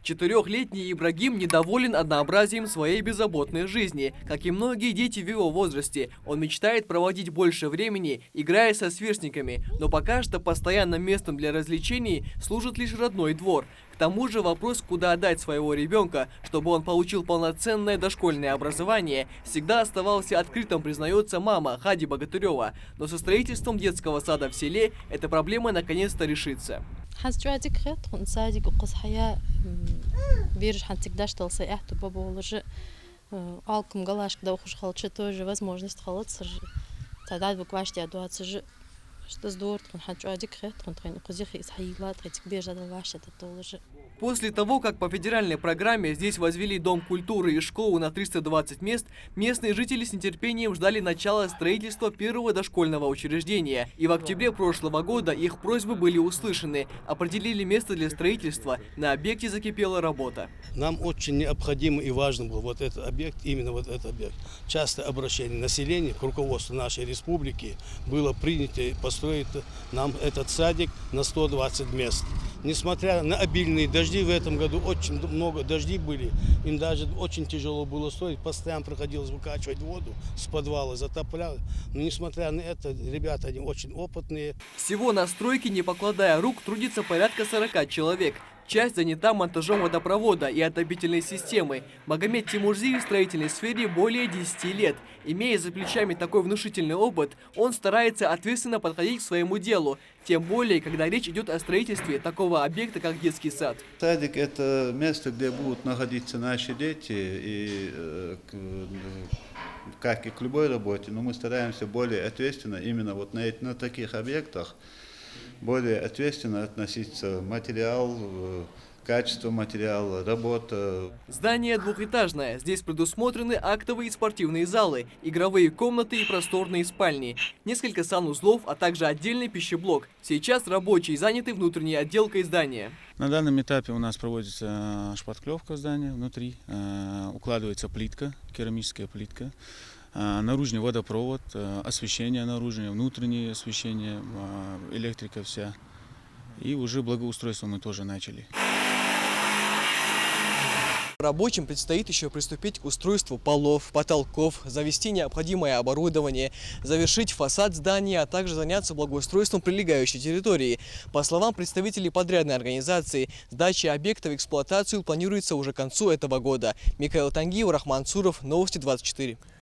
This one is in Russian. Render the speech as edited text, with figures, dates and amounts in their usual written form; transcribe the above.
Четырехлетний Ибрагим недоволен однообразием своей беззаботной жизни. Как и многие дети в его возрасте, он мечтает проводить больше времени, играя со сверстниками, но пока что постоянным местом для развлечений служит лишь родной двор. К тому же вопрос, куда отдать своего ребенка, чтобы он получил полноценное дошкольное образование, всегда оставался открытым, признается мама Хади Богатырева. Но со строительством детского сада в селе эта проблема наконец-то решится. Вирус всегда что баба улажи алком галашка да ухуш халча тоже возможность халаться же тогда буквально адуаться же что здорово хочу адик хэт он тренер кузихи из хаилат этих бежа да ваша это тоже. После того, как по федеральной программе здесь возвели Дом культуры и школу на 320 мест, местные жители с нетерпением ждали начала строительства первого дошкольного учреждения. И в октябре прошлого года их просьбы были услышаны. Определили место для строительства. На объекте закипела работа. Нам очень необходимо и важно был вот этот объект, именно вот этот объект. Частое обращение населения к руководству нашей республики было принято построить нам этот садик на 120 мест. Несмотря на обильные дожди, в этом году очень много дождей были, им даже очень тяжело было строить, постоянно приходилось выкачивать воду с подвала, затоплять. Но несмотря на это, ребята, они очень опытные. Всего на стройке, не покладая рук, трудится порядка 40 человек. Часть занята монтажом водопровода и отопительной системы. Магомед Тимурзиев в строительной сфере более 10 лет. Имея за плечами такой внушительный опыт, он старается ответственно подходить к своему делу. Тем более, когда речь идет о строительстве такого объекта, как детский сад. Садик – это место, где будут находиться наши дети, и как и к любой работе, но мы стараемся более ответственно именно вот на таких объектах более ответственно относиться к материалу, качество материала, работа. Здание двухэтажное. Здесь предусмотрены актовые и спортивные залы, игровые комнаты и просторные спальни, несколько санузлов, а также отдельный пищеблок. Сейчас рабочие заняты внутренней отделкой здания. На данном этапе у нас проводится шпатлевка здания внутри, укладывается плитка, керамическая плитка. Наружный водопровод, освещение наружное, внутреннее освещение, электрика вся. И уже благоустройство мы тоже начали. Рабочим предстоит еще приступить к устройству полов, потолков, завести необходимое оборудование, завершить фасад здания, а также заняться благоустройством прилегающей территории. По словам представителей подрядной организации, сдача объекта в эксплуатацию планируется уже к концу этого года. Михаил Тангиев, Рахман Цуров, Новости 24.